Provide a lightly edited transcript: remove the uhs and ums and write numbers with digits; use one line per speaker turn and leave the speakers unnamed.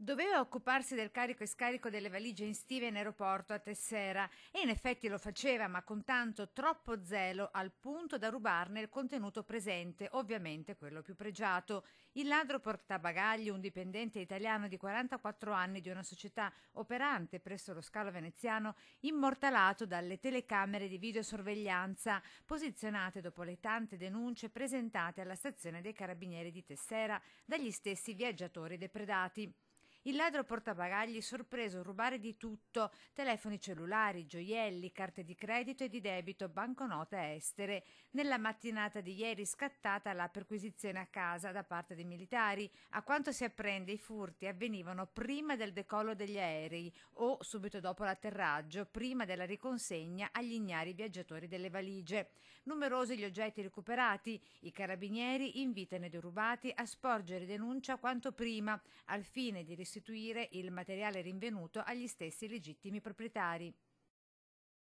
Doveva occuparsi del carico e scarico delle valigie estive in aeroporto a Tessera e in effetti lo faceva, ma con tanto troppo zelo al punto da rubarne il contenuto presente, ovviamente quello più pregiato. Il ladro portabagagli, un dipendente italiano di 44 anni di una società operante presso lo scalo veneziano, immortalato dalle telecamere di videosorveglianza posizionate dopo le tante denunce presentate alla stazione dei carabinieri di Tessera dagli stessi viaggiatori depredati. Il ladro portabagagli sorpreso rubare di tutto: telefoni cellulari, gioielli, carte di credito e di debito, banconote estere. Nella mattinata di ieri scattata la perquisizione a casa da parte dei militari. A quanto si apprende, i furti avvenivano prima del decollo degli aerei o subito dopo l'atterraggio, prima della riconsegna agli ignari viaggiatori delle valigie. Numerosi gli oggetti recuperati. I carabinieri invitano i derubati a sporgere denuncia quanto prima, al fine di restituire il materiale rinvenuto agli stessi legittimi proprietari.